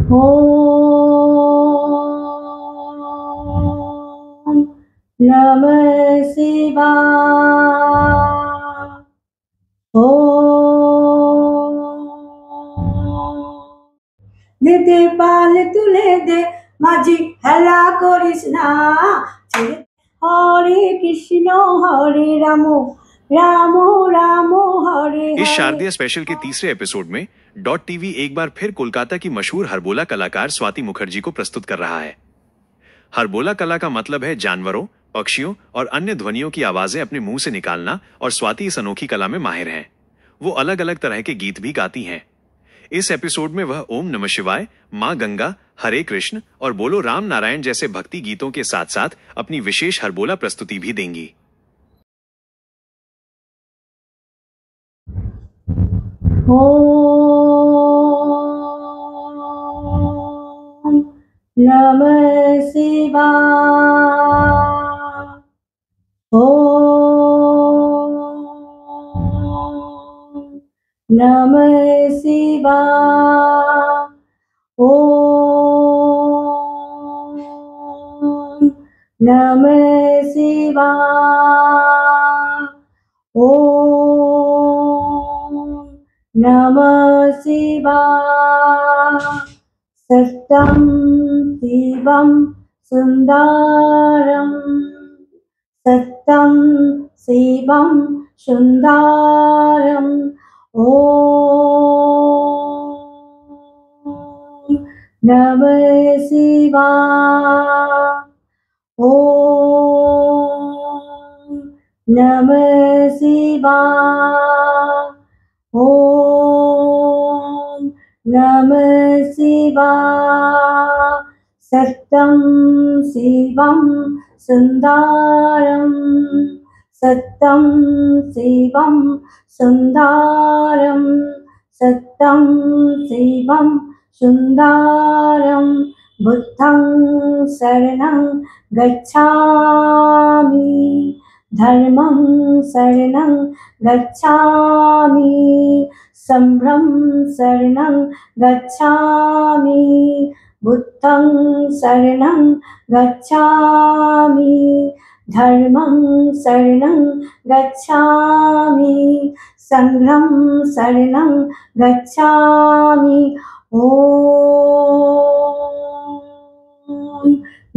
ओम नमः शिवाय। दे पाल तुले दे माझी हेला करिस ना। हरे कृष्ण हरे राम राम राम हरे इस हरे। शारदीय स्पेशल के तीसरे एपिसोड में डॉट टीवी एक बार फिर कोलकाता की मशहूर हरबोला कलाकार स्वाति मुखर्जी को प्रस्तुत कर रहा है। हरबोला कला का मतलब है जानवरों, पक्षियों और अन्य ध्वनियों की आवाजें अपने मुंह से निकालना, और स्वाति इस अनोखी कला में माहिर हैं। वो अलग अलग तरह के गीत भी गाती हैं। इस एपिसोड में वह ओम नमः शिवाय, माँ गंगा, हरे कृष्ण और बोलो राम नारायण जैसे भक्ति गीतों के साथ साथ अपनी विशेष हरबोला प्रस्तुति भी देंगी। ओम नमः शिवाय। ओम नमः शिवाय। ओम नमः शिवाय। ओम नमः शिवाय। सत्यं शिवं सुंदरं, सत्यं शिवं सुंदरं। ओम नमः शिवाय। ओम नमः शिवाय। ओम नमः शिवाय। सत्यं शिवं सुंदरं, सत्यं शिवं सुंदरं, सत्यं शिवं सुंदरं। बुद्धं शरणं गच्छामि, धर्मं शरणं गच्छामि, संघं शरणं गच्छामि, बुद्धं शरणं गच्छामि, धर्मं शरणं गच्छामि, संघं शरणं गच्छामि। ओम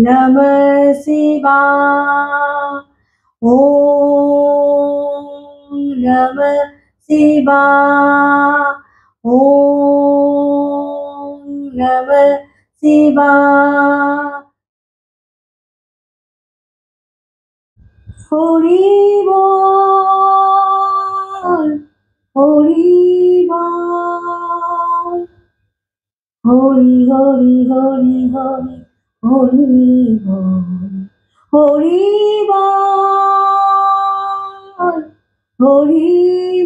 नमः शिवाय। ओम नमः शिवाय। ओम नमः शिवाय। हरि बोल, हरि बोल, हरि हरि हरि हरि हरि बोल, हरि बोल, हरि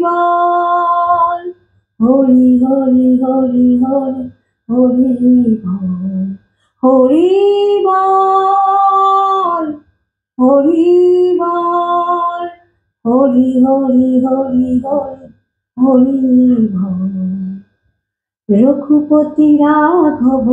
बोल, हरि हरि हरि हरि हरि बोल, हरि बोल, हरि बोल, हरि हरि हरि हरि हरि बोल। रघुपति राघव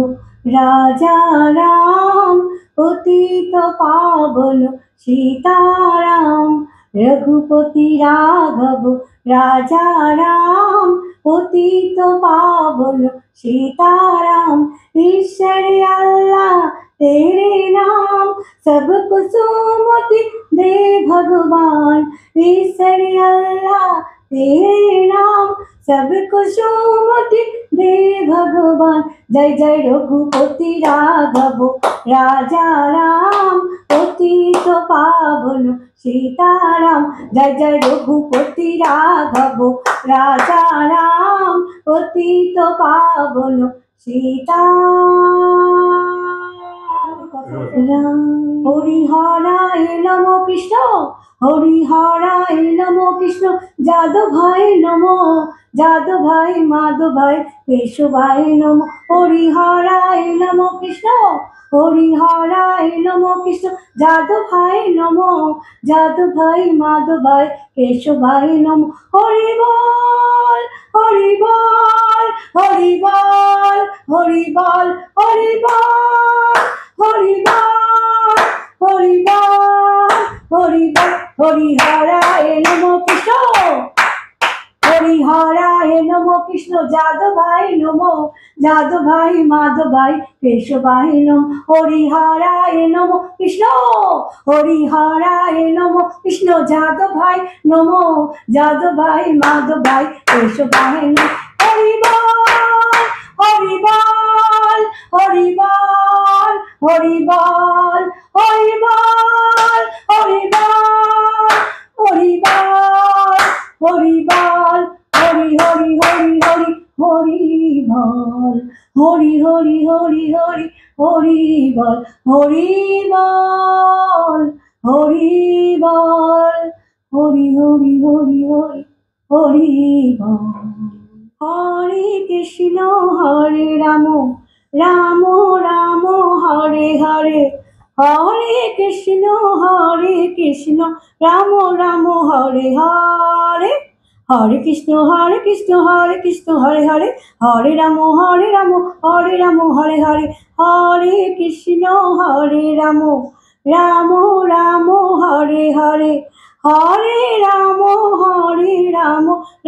राजा राम, पतित पावन सीताराम। रघुपति राघव राजा राम, पतित पावन सीताराम। ईश्वर अल्लाह तेरे नाम, सबको सुमति दे भगवान। ईश्वर अल्लाह तेरे नाम, सबको सुमति दे भगवान। जय जय रघुपति राघव राजा राम, पतित पावन सीताराम। जय जय रघुपति राघव राजा राम, पतित पावन सीताराम। হরিহরায় নম কৃষ্ণ, হরিহরায় নম কৃষ্ণ, যাদবায় নম, যাদবায় মাধবায় কেশবায় নম। হরিহরায় নম কৃষ্ণ, হরিহরায় নম কৃষ্ণ, যাদবায় নম, যাদবায় মাধবায় কেশবায় নম। হরি বল, হরি বল, হরি বল, হরি বল, হরি বল, হরি বল, হরি বল, হরি বল। হরিহরায় নম কৃষ্ণ, হরিহরায় নম কৃষ্ণ, যাদবায় নম, যাদবায় মাধবায় কেশবায় নম। হরিহরায় নম কৃষ্ণ, হরিহরায় নম কৃষ্ণ, যাদবায় নম, যাদবায় মাধবায় কেশবায় নম। হরি বল, হরি বল, হরি বল, হরি বল, হরি বল, হরি বল, হরি বল, হরি বল, হরি হরি হরি হরি হরি বল, হরি হরি হরি হরি হরি বল, হরি বল, হরি বল, হরি হরি হরি হরি হরি বল। হরে কৃষ্ণ হরে রাম, রাম রাম হরে হরে, হরে কৃষ্ণ রাম রাম হরে হরে, হরে কৃষ্ণ হরে কৃষ্ণ হরে হরে, হরে রাম হরে রাম হরে হরে, হরে কৃষ্ণ হরে রাম, রাম রাম হরে হরে, হরে রাম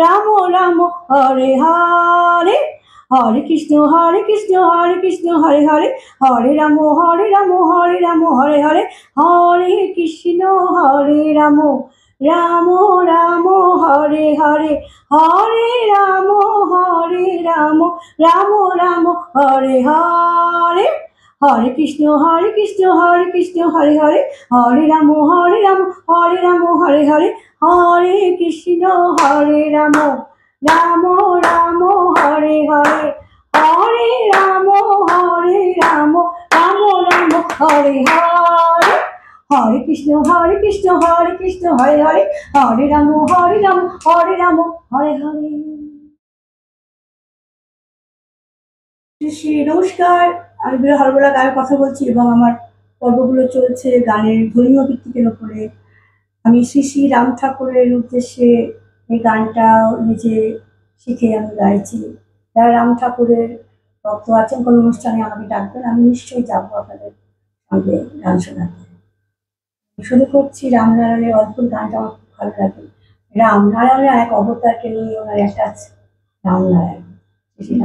রাম রাম হরে হরে, হরে কৃষ্ণ হরে হরে, হরে রাম হরে রাম হরে হরে, হরে কৃষ্ণ হরে রাম, রাম রাম হরে হরে, হরে রাম রাম রাম হরে হরে, হরে কৃষ্ণ হরে হরে, হরে রাম হরে হরে, হরে কৃষ্ণ হরে রাম, রাম রাম হরে হরে, হরে রাম রাম রাম হরে হরে, হরে কৃষ্ণ হরে হরে, হরে রাম হরে হরে। শ্রী নমস্কার, আমি বীর হরবোলা গায়ের কথা বলছি এবং আমার পর্বগুলো চলছে গানের ধর্মীয় ভিত্তিকের ওপরে। আমি শ্রী শ্রী রাম ঠাকুরের উদ্দেশ্যে এই গানটা নিজে শিখে আমি গাইছি। যারা রাম ঠাকুরের ভক্ত আছেন কোনো অনুষ্ঠানে আমাকে ডাকবেন, আমি নিশ্চয়ই যাবো আপনাদের সঙ্গে গান শোনাতে। শুরু করছি রামনারায়ণের অদ্ভুত গানটা, আমার খুব ভালো লাগে। রামনারায়ণের এক অবতারকে নিয়ে ওনার একটা আছে, রামনারায়ণ।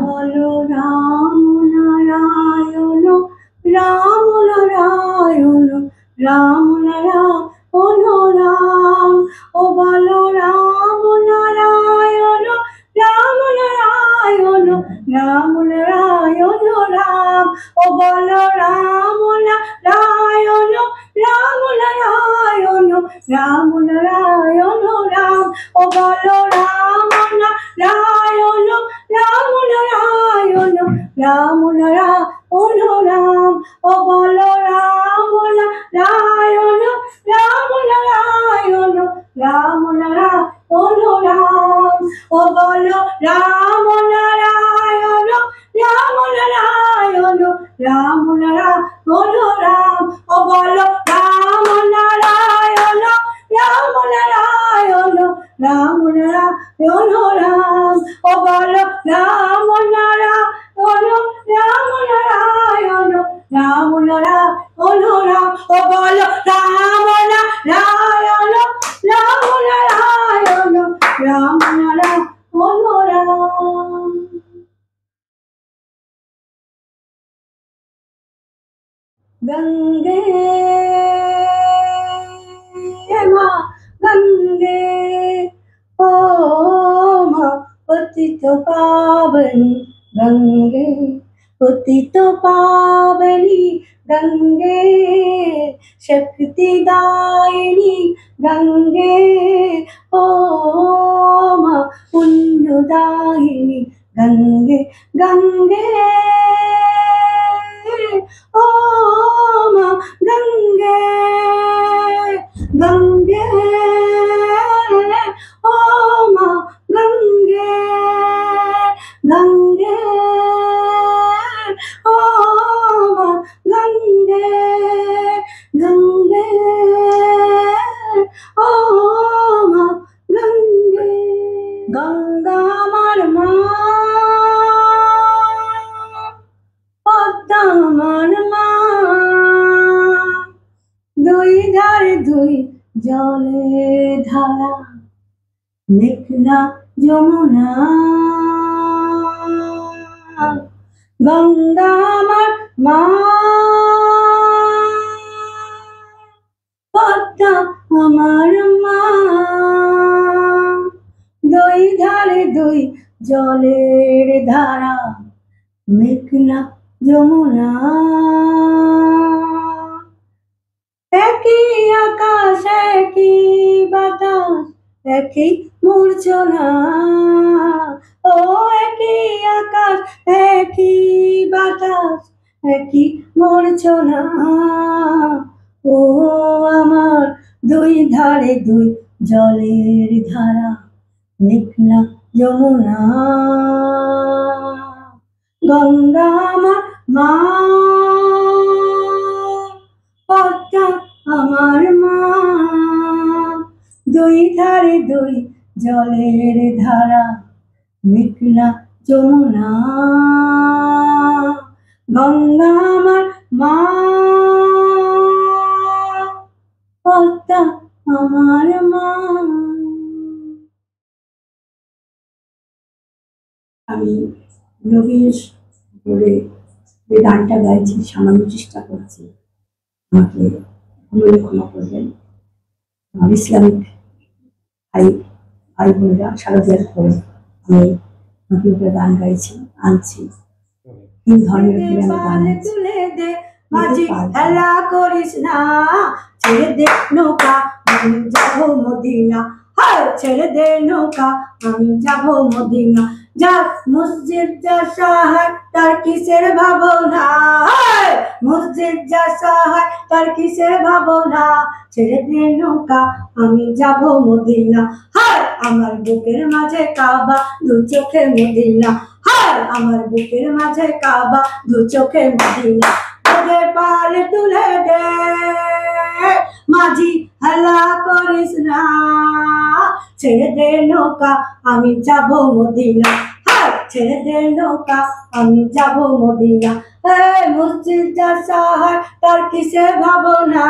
বলো রাম নারায়ণ, রাম নারায়ণ, রাম নারায়ণ রাম, ও বলো রাম নারায়ণ, রাম নারায়ণ, রাম নারায়ণ রাম, ও বলো রাম নারায়ণ, রাম নারায়ণ, রাম নারায়ণ রাম, ও বলো রাম নারায়ণ, রাম নারায়ণ, রাম নারায়ণ রাম, ও বলো রাম নারায়ণ, রাম নারায়ণ, রাম নারায়ণ রাম, ও বলো রাম নারায়ণ, রাম নারায়ণ, রাম নারায়ণ রাম, ও বলো রাম নারায়ণ, রাম নারায়ণ, রাম নারায়ণ রাম, ও বলো রাম নারায়ণ, রাম নারায়ণ, রাম নারায়ণ রাম, ও বলো রাম নারায়ণ, রাম নারায়ণ, রাম নারায়ণ রাম। গঙ্গে মা গঙ্গে, ও মা পতিত পাবনী গঙ্গে, পতিত পাবনী গঙ্গে, শক্তি দায়িনী গঙ্গে, ও মা পুণ্যদায়িনী গঙ্গে, গঙ্গে ও আমার মা, দুই ধারে দুই জলের ধারা, মেঘনা যমুনা, গঙ্গা আমার মা, পদ্মা আমার মা, দুই ধারে দুই জলের ধারা, মেঘনা যমুনা, একই আকাশ একই বাতাস একই মূর্ছনা, ও একই আকাশ একই বাতাস একই মূর্ছনা, ও আমার দুই ধারে দুই জলের ধারা, মেঘনা যমুনা, গঙ্গা আমার মা, পদ্মা আমার মা, দুই ধারে দুই জলের ধারা, মেঘনা যমুনা, গঙ্গা আমার মা, পদ্মা আমার মা। আমি নবীন বলে যে গানটা গাইছি সামান্য চেষ্টা করছি, আমাকে ভুলে ক্ষমা করবেন। আমার ইসলামিক ভাই বোনেরা শারদিয়ার করে আমি নতুন করে গান গাইছি, আনছি তিন ধর্মের উপরে আমি গান তুলে দে মাঝি হেলা করিস না, ছেড়ে দে নৌকা আমি যাবো মদিনা, হায় ছেড়ে দে নৌকা আমি যাবো মদিনা, যার মসজিদ যা সাহায় তার কিসের ভাবনা, মসজিদ যা সাহায় তার কিসের ভাবনা, ছেড়ে দে নৌকা আমি যাব মদিনা, হায় আমার বুকের মাঝে কাবা দু চোখে মদিনা, হায় আমার বুকের মাঝে কাবা দু চোখে মদিনা, তোদের পাল তুলে দে মাঝি হেলা করিস না, ছেড়ে দে নৌকা আমি যাব মদিনা, হায় ছেড়ে দে নৌকা আমি যাব মদিনা, মসজিদ যা সাহায় তার কিসের ভাবনা,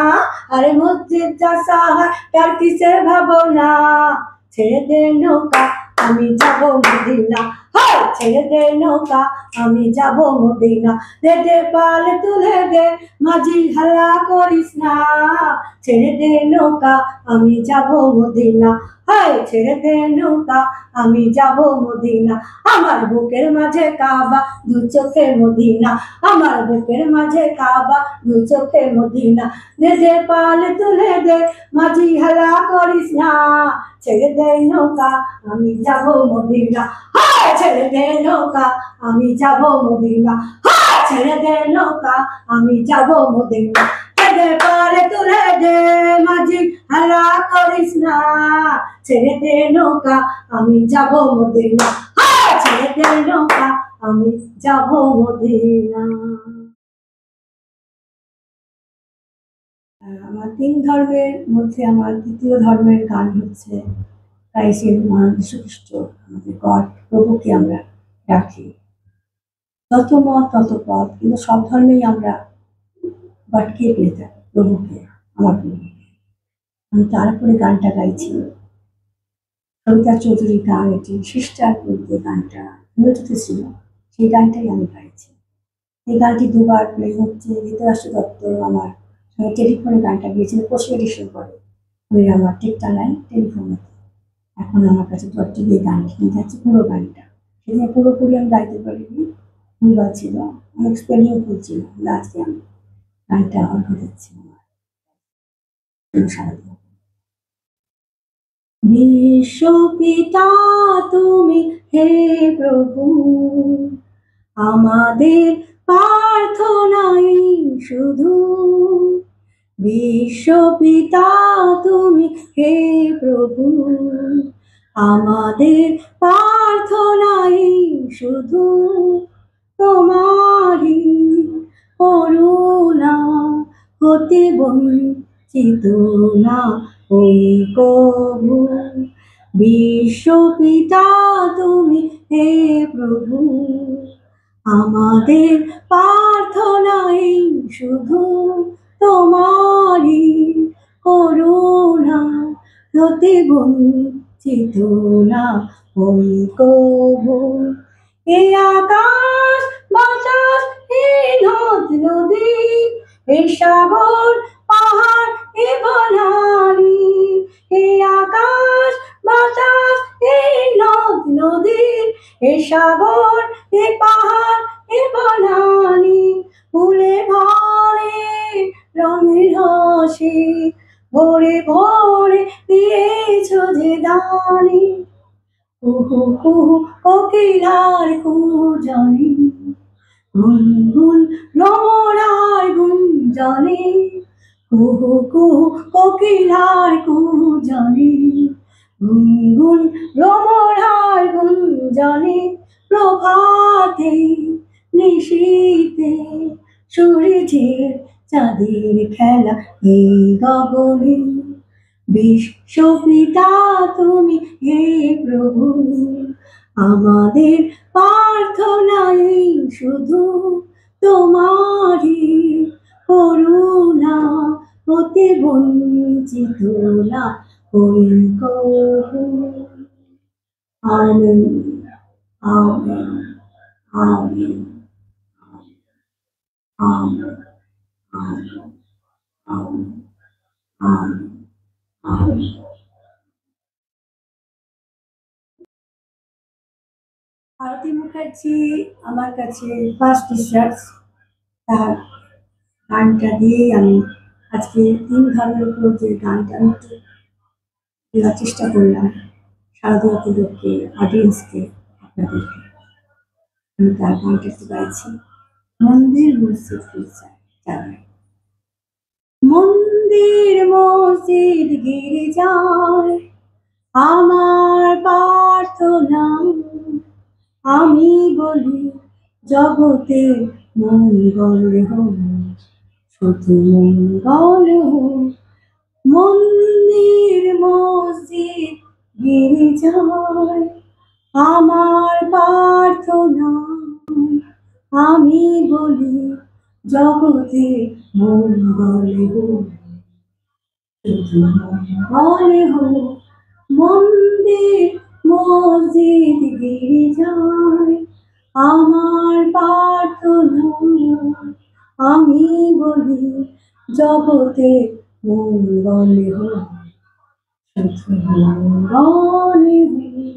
আরে মসজিদ যা সাহায় তার কিসের ভাবনা, ছেড়ে দে নৌকা আমি যাব মদিনা, হায় ছেড়ে দে নৌকা আমি যাব মদিনা, দে দে পাল তুলে দে মাঝি হেলা করিস না, ছেড়ে দে নৌকা আমি যাব মদিনা, হায় ছেড়ে দে নৌকা আমি যাব মদিনা, আমার বুকের মাঝে কাবা দু চোখে মদিনা, আমার বুকের মাঝে কাবা দু চোখে মদিনা, দে দে পাল তুলে দে মাঝি হেলা করিস না, ছেড়ে দে নৌকা আমি যাব মদিনা, হায় ছেড়ে দে নৌকা আমি যাব মদিনা, হায় ছেড়ে দে নৌকা আমি যাব মদিনা, দে দে পাল তুলে দে মাঝি হেলা করিস না, ছেড়ে দে নৌকা আমি যাব মদিনা, হায় ছেড়ে দে নৌকা আমি যাব মদিনা। আমার তিন ধর্মের মধ্যে আমার দ্বিতীয় ধর্মের গান হচ্ছে ক্রাইস্টের মহান যীশু খ্রিস্ট, আমাদের গড প্রভুকে আমরা রাখি, যত মত তত পথ, কিন্তু সব ধর্মেই আমরা গডকে পেয়ে থাকি, প্রভুকে, আমার প্রভুকে। আমি তারপরে গানটা গাইছি সবিতা চৌধুরীর গান, এটি সিস্টার বলতে গানটা নিয়মিত ছিল, সেই গানটাই আমি গাইছি। এই গানটি দুবার প্লে হচ্ছে। ধৃতরাষ্ট্র দত্ত আমার সঙ্গে টেলিফোনে গানটা গিয়েছিল 25 ডিসেম্বরে, উনি আমার টেকটা নাই টেলিফোনে, এখন আমার কাছে দরটি দিয়ে গানটি নিয়ে যাচ্ছে পুরো গানটা, সেদিন পুরোপুরি আমি গাইতে পারিনি, ভুলভাল ছিল, অনেক স্পেলিং ভুল ছিল, আজকে আমি গানটা অর্ঘ দিচ্ছি আমার সারাদিন। বিশ্বপিতা তুমি হে প্রভু, আমাদের প্রার্থনাই শুধু, বিশ্বপিতা তুমি হে প্রভু, আমাদের প্রার্থনাই শুধু, তোমারই করুণা হতে বঞ্চিত না ওই কভু, বিশ্বপিতা তুমি হে প্রভু, আমাদের প্রার্থনা শুধু তোমারই করুণা, হতে বঞ্চিত না হই কবু। এ আকাশ বাতাস, এ নদ নদী, এ সাগর পাহাড়, এ বনানী, এ আকাশ বাতাস, এ নদ নদী, এ সাগর, এ পাহাড়, এ বনানী, ফুলে ভরে রঙের রসে ভরে ভরে দিয়েছ যে দানি। কুহু কুহু কোকিলার কুজনে, গুনগুন ভ্রমরার গুঞ্জনে, কুহু কুহু কোকিলার কুজনে, গুনগুন ভ্রমরার গুঞ্জনে, প্রভাতে নিশীতে সূর্যের চাঁদের খেলা এই গগনে। বিশ্বপিতা তুমি হে প্রভু, আমাদের প্রার্থনাই শুধু তোমারই করুণা, হতে বঞ্চিত না হই কবু। আমিন, আমিন, আমিন, আমিন, আমিন, আমিন, আমিন, আমিন। আরতি মুখার্জি আমার কাছে ফার্স্ট টিচার্স, তার গানটা দিয়েই আমি আজকে 3 ধর্মের উপর যে গানটা আমি একটু দেওয়ার চেষ্টা করলাম শারদীয় উপলক্ষে অডিয়েন্সকে, আপনাদেরকে আমি তার গানটা একটু গাইছি। মন্দির মসজিদ জানাই, মন্দির মসজিদ গির্জায় আমার প্রার্থনা, আমি বলি জগতে মঙ্গল হোক, শুধু মঙ্গল হোক। মন্দির মসজিদ গির্জায় আমার প্রার্থনা, আমি বলি জগতে মঙ্গল হোক, শুধু মঙ্গল হোক। মন্দির মসজিদ গির্জায় আমার প্রার্থনা, আমি বলি জগতে মঙ্গল হোক, শুধু মঙ্গল হোক।